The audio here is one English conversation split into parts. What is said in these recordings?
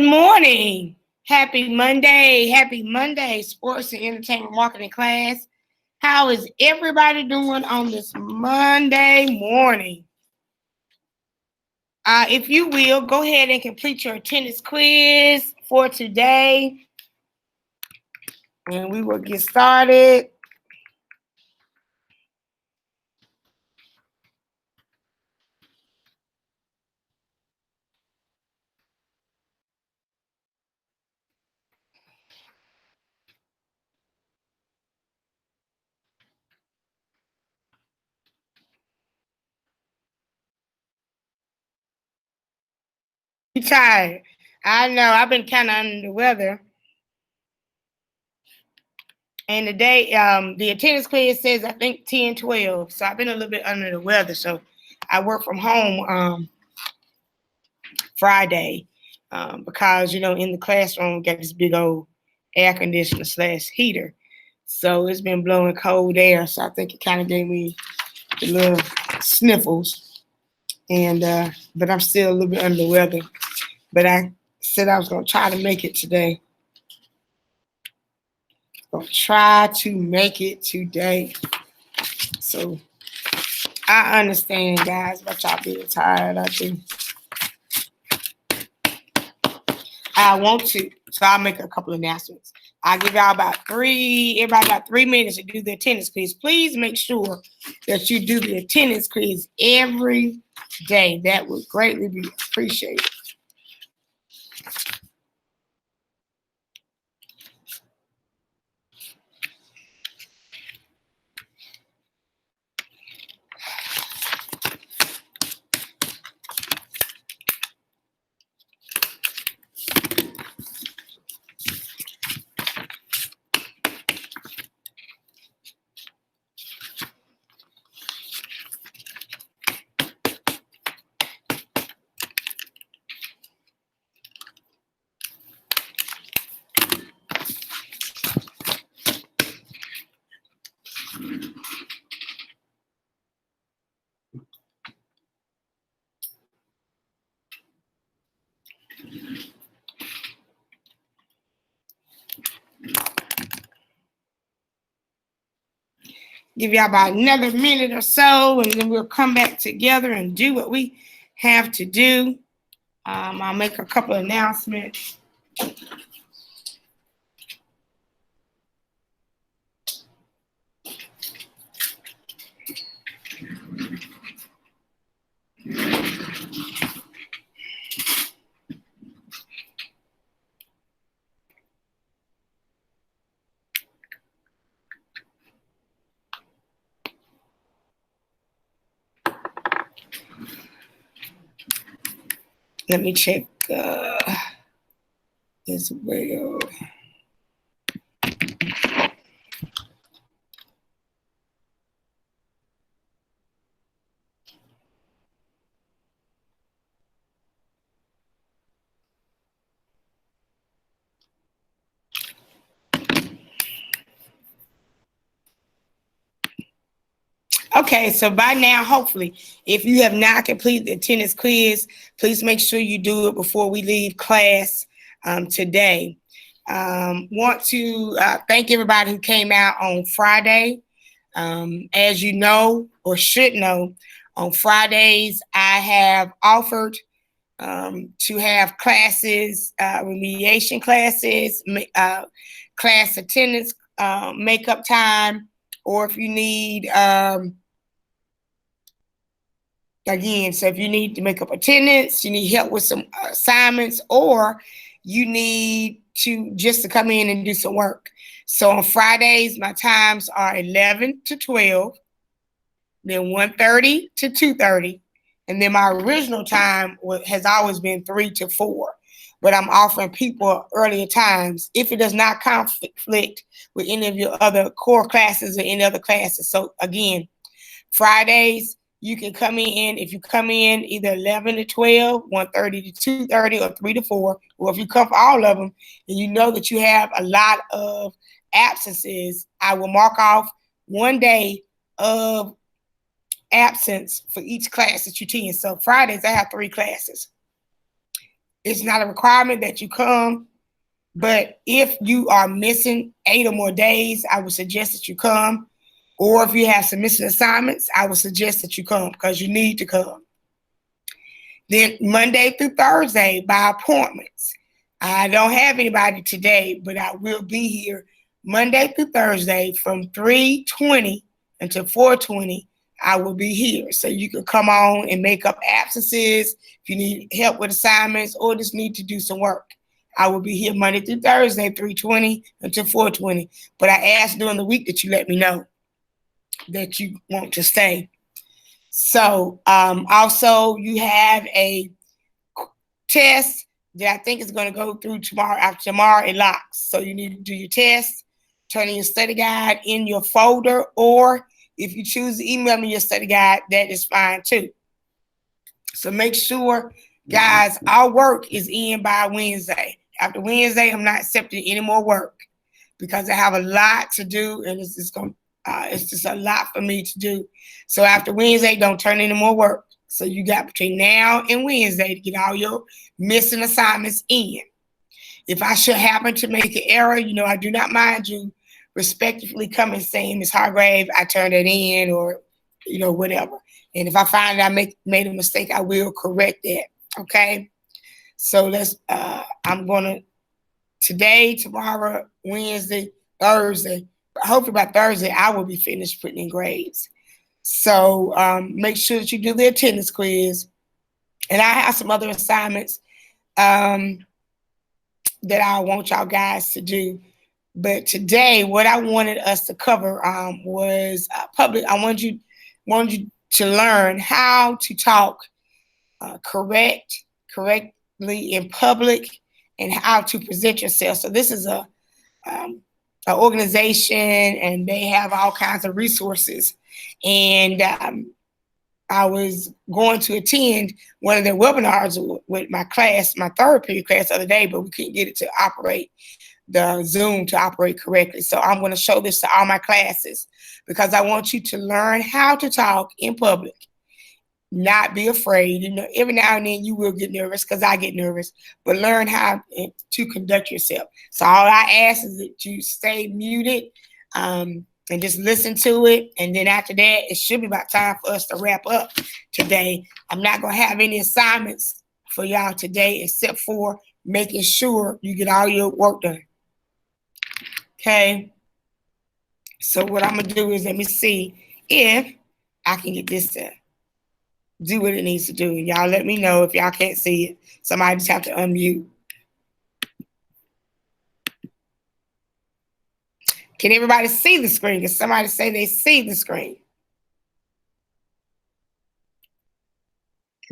Good morning. Happy Monday. Happy Monday, sports and entertainment marketing class. How is everybody doing on this Monday morning? If you will, go ahead and complete your attendance quiz for today, and we will get started. You tired? I know. I've been kind of under the weather. And today, the attendance quiz says, I think, 10, 12. So I've been a little bit under the weather. So I work from home Friday because, in the classroom, we got this big old air conditioner / heater. So it's been blowing cold air. So I think it kind of gave me the little sniffles. And but I'm still a little bit under the weather. But I said I was going to try to make it today. Gonna try to make it today. So I understand, guys, but y'all being tired. I do. I want to, so I'll make a couple of announcements. I'll give y'all everybody about 3 minutes to do the attendance quiz. Please make sure that you do the attendance quiz every day. That would greatly be appreciated. Give y'all about another minute or so, and then we'll come back together and do what we have to do. I'll make a couple of announcements. Let me check as well. Okay, so by now, hopefully, if you have not completed the attendance quiz, please make sure you do it before we leave class today. Want to thank everybody who came out on Friday. As you know, or should know, on Fridays, I have offered to have classes, remediation classes, class attendance, makeup time, or if you need, again, so if you need to make up attendance, you need help with some assignments, or you need to come in and do some work. So on Fridays, my times are 11 to 12, then 1:30 to 2:30, and then my original time has always been 3 to 4. But I'm offering people earlier times if it does not conflict with any of your other core classes or any other classes. So again, Fridays, you can come in. If you come in either 11 to 12, 1:30 to 2:30, or 3 to 4, or if you come for all of them and you know that you have a lot of absences, I will mark off 1 day of absence for each class that you attend. So Fridays, I have 3 classes. It's not a requirement that you come, but if you are missing 8 or more days, I would suggest that you come. Or if you have some missing assignments, I would suggest that you come because you need to come. Then Monday through Thursday by appointments. I don't have anybody today, but I will be here Monday through Thursday from 3:20 until 4:20. I will be here. So you can come on and make up absences if you need help with assignments or just need to do some work. I will be here Monday through Thursday, 3:20 until 4:20. But I ask during the week that you let me know that you want to stay. So also you have a test that I think is going to go through tomorrow. After tomorrow, it locks. So you need to do your test, turn in your study guide in your folder, or if you choose to email me your study guide, that is fine too. So make sure, guys, our work is in by Wednesday. After Wednesday, I'm not accepting any more work because I have a lot to do, and it's just a lot for me to do. So after Wednesday, don't turn any more work. So you got between now and Wednesday to get all your missing assignments in. If I should happen to make an error, I do not mind you respectfully coming saying, Ms. Hargrave, I turned it in, or whatever. And if I find I made a mistake, I will correct that. Okay. So I'm gonna today, tomorrow, Wednesday, Thursday. Hopefully by Thursday I will be finished putting in grades. So make sure that you do the attendance quiz. And I have some other assignments that I want y'all guys to do. But today, what I wanted us to cover was public. I wanted you to learn how to talk correctly in public and how to present yourself. So this is an organization, and they have all kinds of resources. And I was going to attend one of their webinars with my class, my third period class the other day, but we couldn't get it to operate, the Zoom to operate correctly. So I'm going to show this to all my classes because I want you to learn how to talk in public. Not be afraid. Every now and then you will get nervous because I get nervous, but learn how to conduct yourself. So all I ask is that you stay muted and just listen to it. And then after that, it should be about time for us to wrap up today. I'm not going to have any assignments for y'all today except for making sure you get all your work done. Okay. So what I'm going to do is let me see if I can get this to do what it needs to do. Y'all let me know if y'all can't see it. Somebody just have to unmute. Can everybody see the screen? Can somebody say they see the screen?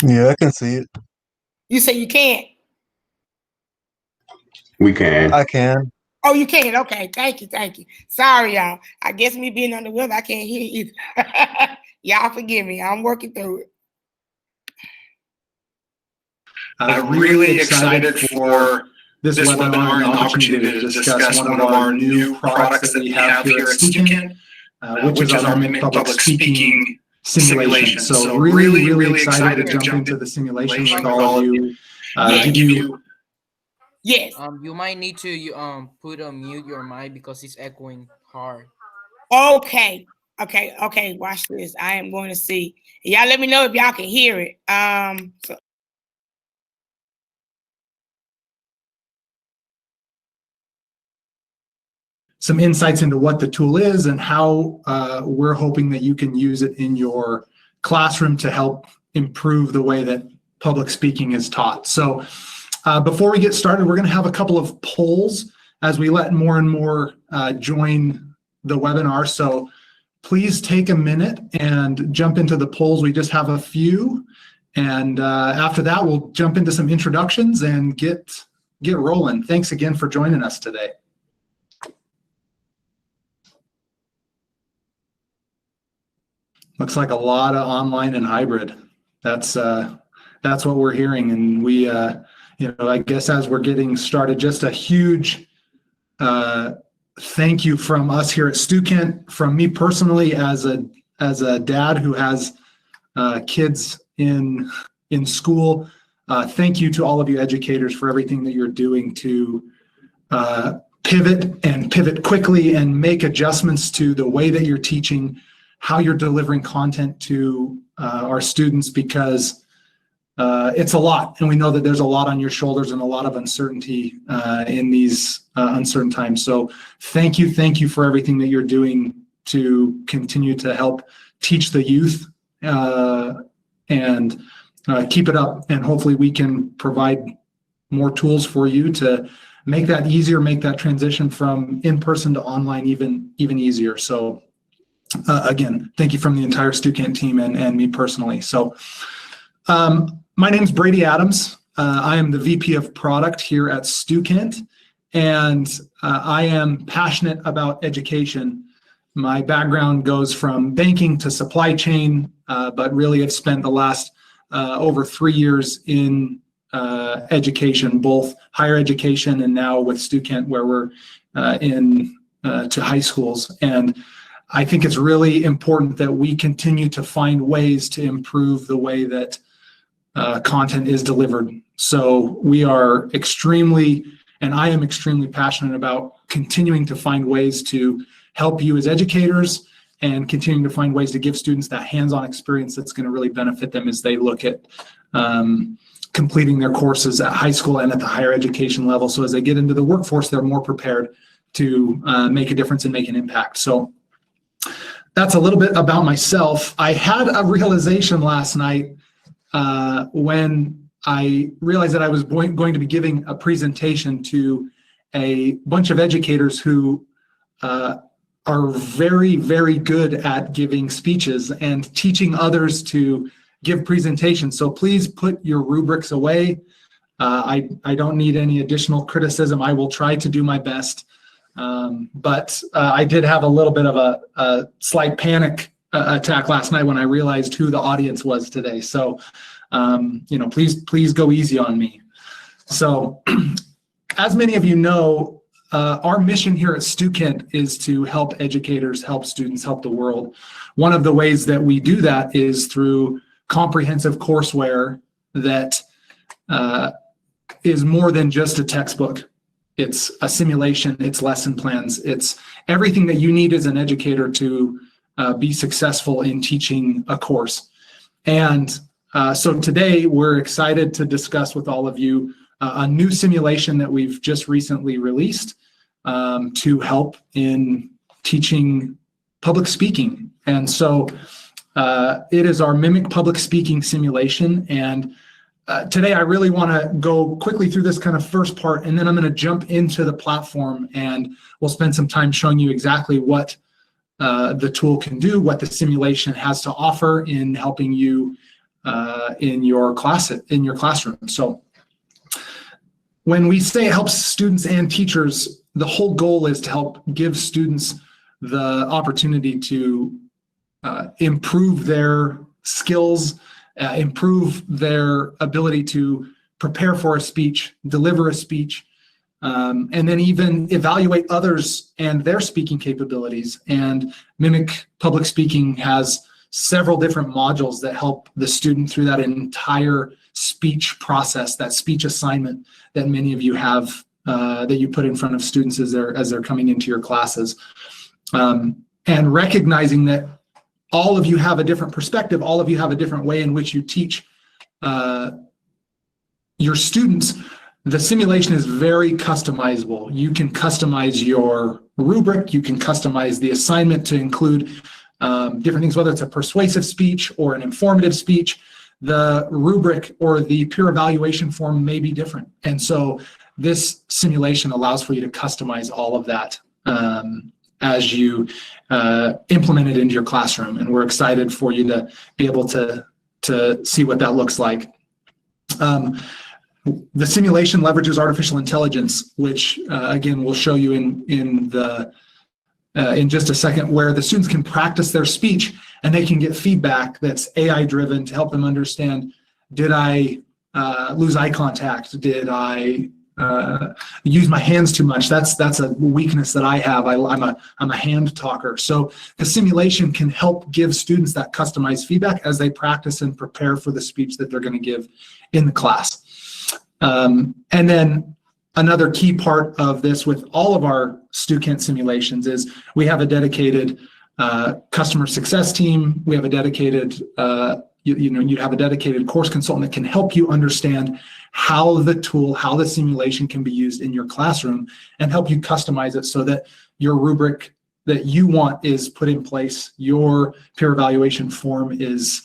Yeah, I can see it. You say you can't? We can. I can. Oh, you can? Okay, thank you. Sorry, y'all. I guess me being on the web, I can't hear you. Y'all forgive me. I'm working through it. I'm really excited for this webinar and the opportunity to discuss one of our new products that we have here at StuKent, which is our public speaking simulation. So really excited to jump into the simulation with all of you. Yes. You might need to mute your mic because it's echoing hard. Okay. Watch this. I am going to see. Y'all let me know if y'all can hear it. Some insights into what the tool is and how we're hoping that you can use it in your classroom to help improve the way that public speaking is taught. So before we get started, we're going to have a couple of polls as we let more and more join the webinar. So please take a minute and jump into the polls. We just have a few. And after that, we'll jump into some introductions and get rolling. Thanks again for joining us today. Looks like a lot of online and hybrid. That's what we're hearing, and we, I guess as we're getting started, just a huge thank you from us here at StuKent, from me personally as a dad who has kids in school. Thank you to all of you educators for everything that you're doing to pivot quickly and make adjustments to the way that you're teaching, how you're delivering content to our students, because it's a lot, and we know that there's a lot on your shoulders and a lot of uncertainty in these uncertain times. So thank you for everything that you're doing to continue to help teach the youth, and keep it up. And hopefully we can provide more tools for you to make that easier, make that transition from in-person to online even easier. So again, thank you from the entire StuKent team and me personally. So my name's Brady Adams. I am the VP of Product here at StuKent, and I am passionate about education. My background goes from banking to supply chain, but really I've spent the last over 3 years in education, both higher education and now with StuKent, where we're in to high schools. And I think it's really important that we continue to find ways to improve the way that content is delivered. So we are I am extremely passionate about continuing to find ways to help you as educators and continuing to find ways to give students that hands-on experience that's going to really benefit them as they look at completing their courses at high school and at the higher education level. So as they get into the workforce, they're more prepared to make a difference and make an impact. So that's a little bit about myself. I had a realization last night when I realized that I was going to be giving a presentation to a bunch of educators who are very, very good at giving speeches and teaching others to give presentations. So please put your rubrics away. I don't need any additional criticism. I will try to do my best. But I did have a little bit of a slight panic attack last night when I realized who the audience was today. So, please go easy on me. So as many of you know, our mission here at StuKent is to help educators, help students, help the world. One of the ways that we do that is through comprehensive courseware that is more than just a textbook. It's a simulation, it's lesson plans, it's everything that you need as an educator to be successful in teaching a course. And so today we're excited to discuss with all of you a new simulation that we've just recently released to help in teaching public speaking. And so it is our Mimic Public Speaking simulation. And today I really want to go quickly through this kind of first part, and then I'm going to jump into the platform and we'll spend some time showing you exactly what the tool can do, what the simulation has to offer in helping you in your classroom. So when we say it helps students and teachers, the whole goal is to help give students the opportunity to improve their skills, improve their ability to prepare for a speech, deliver a speech, and then even evaluate others and their speaking capabilities. And Mimic Public Speaking has several different modules that help the student through that entire speech process, that speech assignment that many of you have, that you put in front of students as they're coming into your classes. And recognizing that all of you have a different perspective, all of you have a different way in which you teach your students, the simulation is very customizable. You can customize your rubric, you can customize the assignment to include different things, whether it's a persuasive speech or an informative speech. The rubric or the peer evaluation form may be different. And so this simulation allows for you to customize all of that as you implement it into your classroom. And we're excited for you to be able to see what that looks like. The simulation leverages artificial intelligence, which again, we'll show you in just a second, where the students can practice their speech and they can get feedback that's AI driven to help them understand, did I lose eye contact? Did I use my hands too much. That's a weakness that I have. I'm a hand talker. So the simulation can help give students that customized feedback as they practice and prepare for the speech that they're going to give in the class. And then another key part of this with all of our StuKent simulations is we have a dedicated customer success team. We have a dedicated, you have a dedicated course consultant that can help you understand how the tool, how the simulation can be used in your classroom and help you customize it so that your rubric that you want is put in place, your peer evaluation form is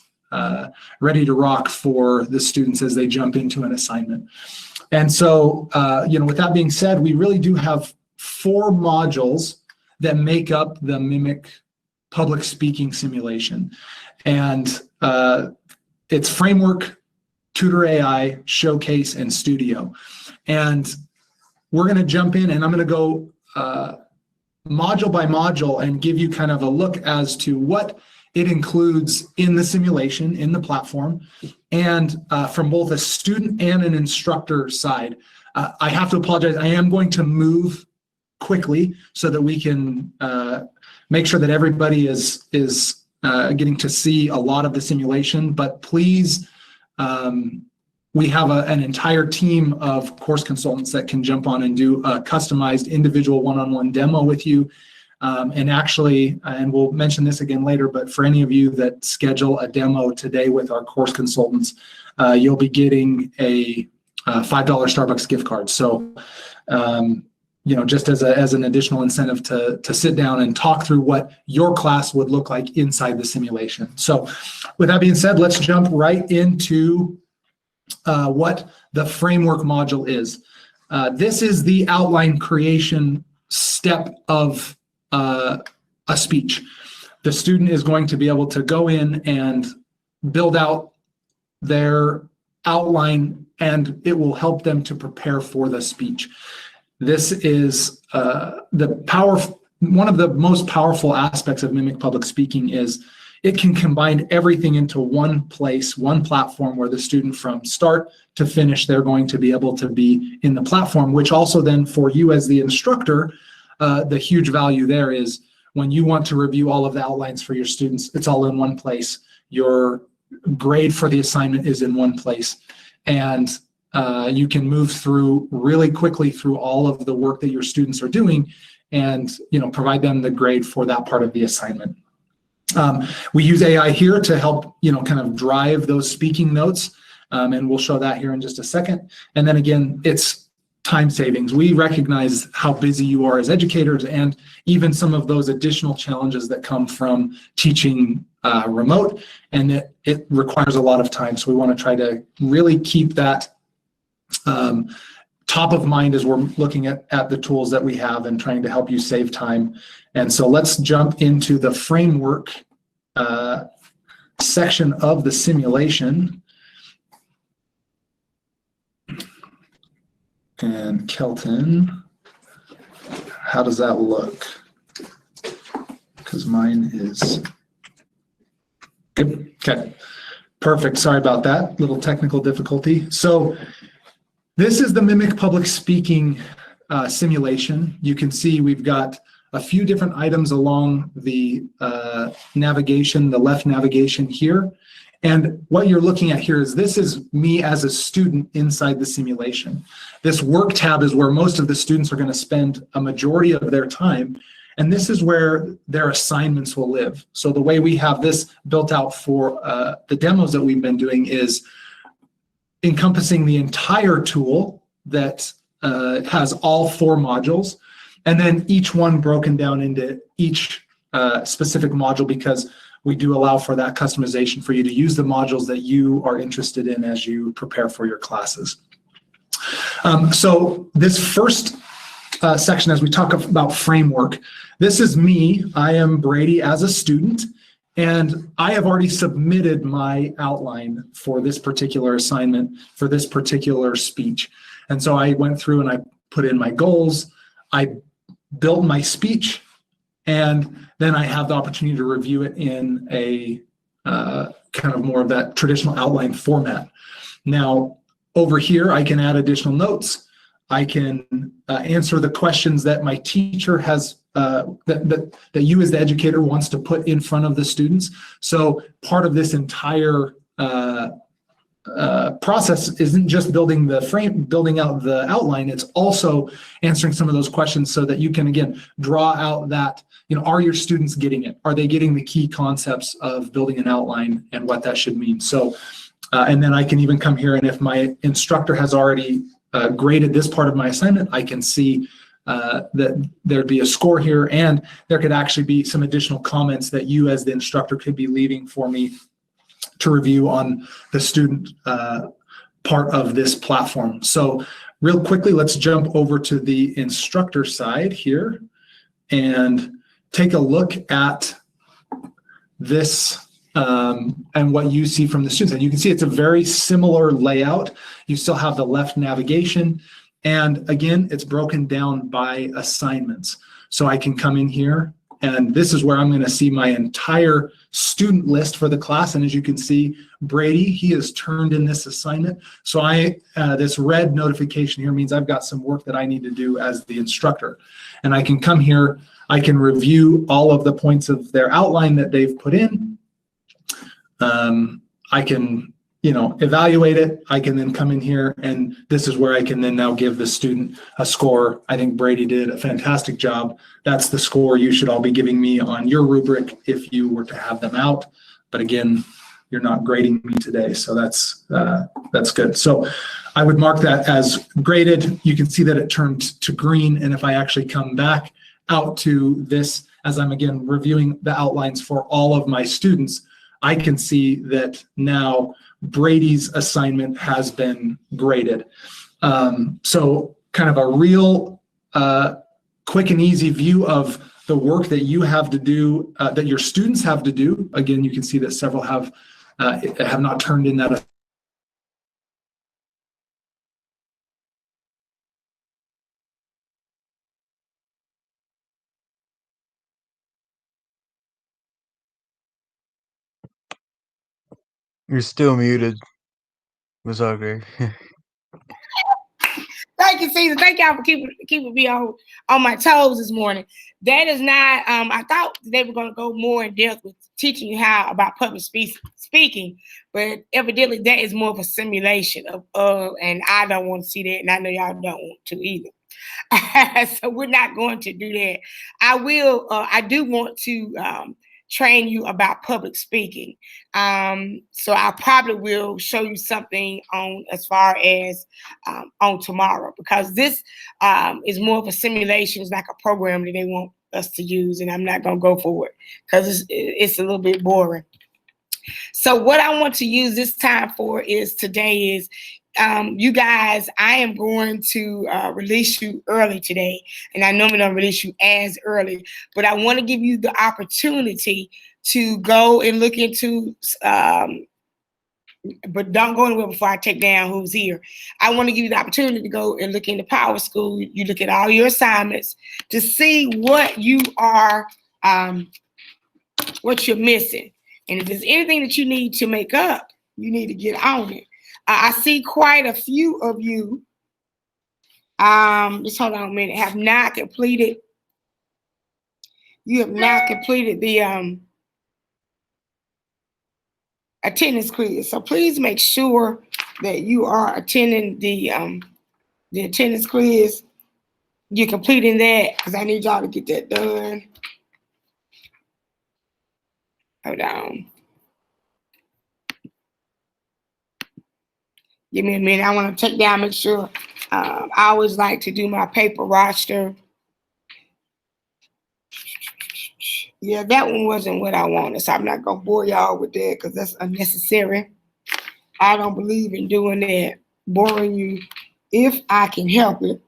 ready to rock for the students as they jump into an assignment. And so, with that being said, we really do have 4 modules that make up the Mimic public speaking simulation. And it's Framework, Tutor AI, Showcase, and Studio. And we're going to jump in and I'm going to go module by module and give you kind of a look as to what it includes in the simulation, in the platform, and from both a student and an instructor side. I have to apologize. I am going to move quickly so that we can make sure that everybody is getting to see a lot of the simulation, but please, we have an entire team of course consultants that can jump on and do a customized individual one-on-one demo with you. And actually, and we'll mention this again later, but for any of you that schedule a demo today with our course consultants, you'll be getting a $5 Starbucks gift card. So, just as an additional incentive to sit down and talk through what your class would look like inside the simulation. So with that being said, let's jump right into what the framework module is. This is the outline creation step of a speech. The student is going to be able to go in and build out their outline, and it will help them to prepare for the speech. This is one of the most powerful aspects of Mimic Public Speaking is it can combine everything into one place, one platform where the student from start to finish, they're going to be able to be in the platform, which also then for you as the instructor, the huge value there is when you want to review all of the outlines for your students, it's all in one place. Your grade for the assignment is in one place. And you can move through really quickly through all of the work that your students are doing and provide them the grade for that part of the assignment. We use AI here to help kind of drive those speaking notes, and we'll show that here in just a second. And then again, it's time savings. We recognize how busy you are as educators and even some of those additional challenges that come from teaching remote, and it requires a lot of time. So we want to try to really keep that top of mind as we're looking at the tools that we have and trying to help you save time. And so let's jump into the framework section of the simulation. And Kelton, how does that look? Because mine is good. Okay, perfect. Sorry about that, little technical difficulty. So this is the Mimic Public Speaking simulation. You can see we've got a few different items along the navigation, the left navigation here. And what you're looking at here is this is me as a student inside the simulation. This work tab is where most of the students are going to spend a majority of their time. And this is where their assignments will live. So the way we have this built out for the demos that we've been doing is encompassing the entire tool that has all 4 modules, and then each one broken down into each specific module, because we do allow for that customization for you to use the modules that you are interested in as you prepare for your classes. So this first section, as we talk about framework, this is me. I am Brady as a student, and I have already submitted my outline for this particular assignment, for this particular speech. And so I went through and I put in my goals, I built my speech, and then I have the opportunity to review it in a kind of more of that traditional outline format. Now, over here, I can add additional notes. I can answer the questions that my teacher has, that you as the educator wants to put in front of the students. So part of this entire process isn't just building the frame, building out the outline, it's also answering some of those questions so that you can, again, draw out that, are your students getting it? Are they getting the key concepts of building an outline and what that should mean? So, and then I can even come here, and if my instructor has already graded this part of my assignment, I can see that there'd be a score here, and there could actually be some additional comments that you as the instructor could be leaving for me to review on the student part of this platform. So real quickly, let's jump over to the instructor side here and take a look at this and what you see from the students. And you can see it's a very similar layout. You still have the left navigation. And again, it's broken down by assignments. So I can come in here, and this is where I'm going to see my entire student list for the class. And as you can see, Brady, he has turned in this assignment. So this red notification here means I've got some work that I need to do as the instructor. And I can come here, I can review all of the points of their outline that they've put in. I can, evaluate it. I can then come in here, and this is where I can then now give the student a score. I think Brady did a fantastic job. That's the score you should all be giving me on your rubric if you were to have them out. But again, you're not grading me today, so that's good. So I would mark that as graded. You can see that it turned to green, and if I actually come back out to this, as I'm again reviewing the outlines for all of my students, I can see that now Brady's assignment has been graded. So kind of a real quick and easy view of the work that you have to do, that your students have to do. Again, you can see that several have not turned in that. You're still muted, Ms. Auger. Thank you, Caesar. Thank y'all for keeping me on my toes this morning. That is not. I thought they were going to go more in depth with teaching you how about public speaking, but evidently that is more of a simulation of, and I don't want to see that, and I know y'all don't want to either. So we're not going to do that. I do want to train you about public speaking. So I probably will show you something on as far as on tomorrow, because this is more of a simulation. It's like a program that they want us to use, and I'm not going to go for it because it's a little bit boring. So what I want to use this time for is today is you guys, I am going to release you early today, and I normally don't release you as early, but I want to give you the opportunity to go and look into, but don't go anywhere before I take down who's here. I want to give you the opportunity to go and look into Power School. You look at all your assignments to see what you are, what you're missing. And if there's anything that you need to make up, you need to get on it. I see quite a few of you, just hold on a minute, have not completed, you have not completed the attendance quiz. So please make sure that you are attending the attendance quiz. You're completing that, because I need y'all to get that done. Hold on. Give me a minute. I want to take down, make sure. I always like to do my paper roster. Yeah, that one wasn't what I wanted, so I'm not going to bore y'all with that because that's unnecessary. I don't believe in doing that, boring you if I can help it.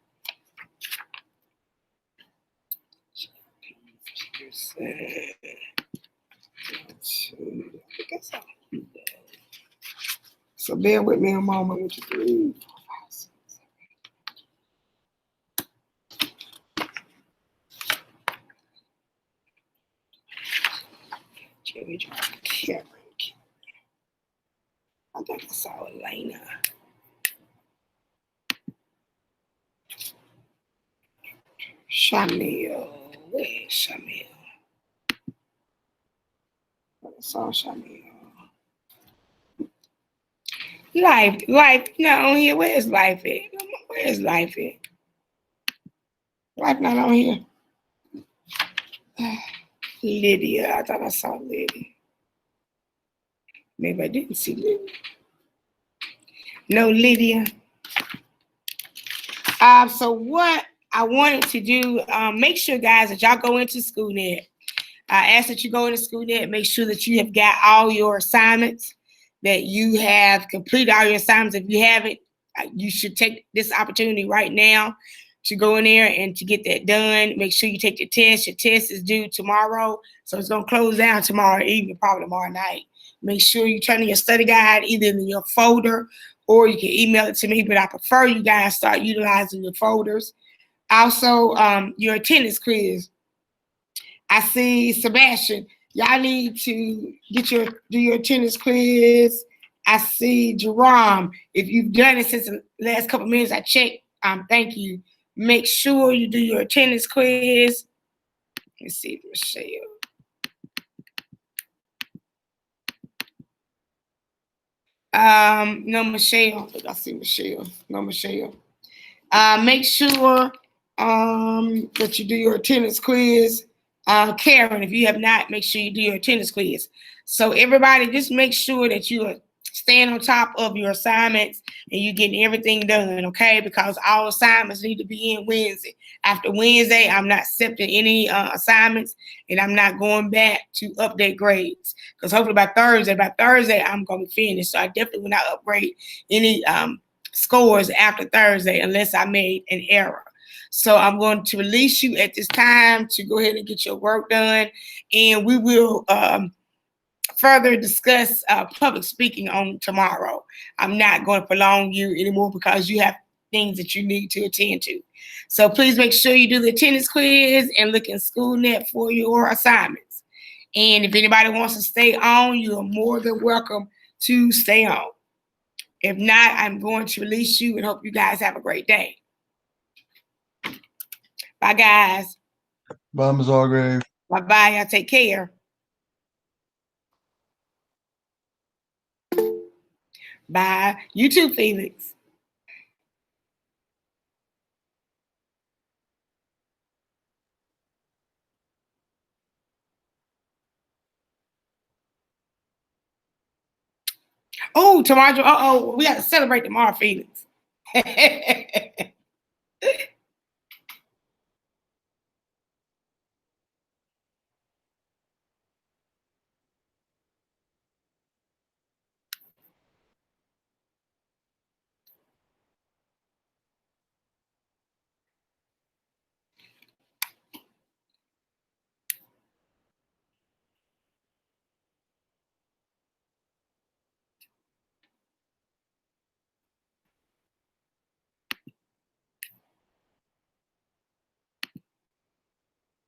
So bear with me a moment. 1, 2, 3, 4, 5, 6, 7. I think I saw Elena. Shamil. Where's Shamil? Saw Shamil. Life, not on here. Where's life at? Where's life at? Life not on here. Lydia, I thought I saw Lydia. Maybe I didn't see Lydia. No, Lydia. So what I wanted to do, make sure, guys, that y'all go into SchoolNet. I ask that you go into SchoolNet, make sure that you have got all your assignments, that you have completed all your assignments. If you haven't, you should take this opportunity right now to go in there and to get that done. Make sure you take your test. Your test is due tomorrow, so it's going to close down tomorrow evening, probably tomorrow night. Make sure you turn in your study guide either in your folder or you can email it to me, but I prefer you guys start utilizing your folders. Also, your attendance quiz. I see Sebastian. Y'all need to do your attendance quiz. I see Jerome. If you've done it since the last couple minutes, I checked. Thank you. Make sure you do your attendance quiz. Let's see, Michelle. No, Michelle. I see Michelle. No, Michelle. Make sure that you do your attendance quiz. Karen, if you have not, make sure you do your attendance quiz. So everybody, just make sure that you are staying on top of your assignments and you're getting everything done, okay? Because all assignments need to be in Wednesday. After Wednesday, I'm not accepting any assignments, and I'm not going back to update grades. Because hopefully by Thursday, I'm going to be finished. So I definitely will not upgrade any scores after Thursday unless I made an error. So I'm going to release you at this time to go ahead and get your work done, and we will further discuss public speaking on tomorrow. I'm not going to prolong you anymore because you have things that you need to attend to. So please make sure you do the attendance quiz and look in SchoolNet for your assignments. And if anybody wants to stay on, you are more than welcome to stay on. If not, I'm going to release you and hope you guys have a great day. Bye, guys. Bye, Ms. Hargrave. Bye-bye. Y'all take care. Bye. You too, Felix. Oh, tomorrow. We got to celebrate tomorrow, Felix.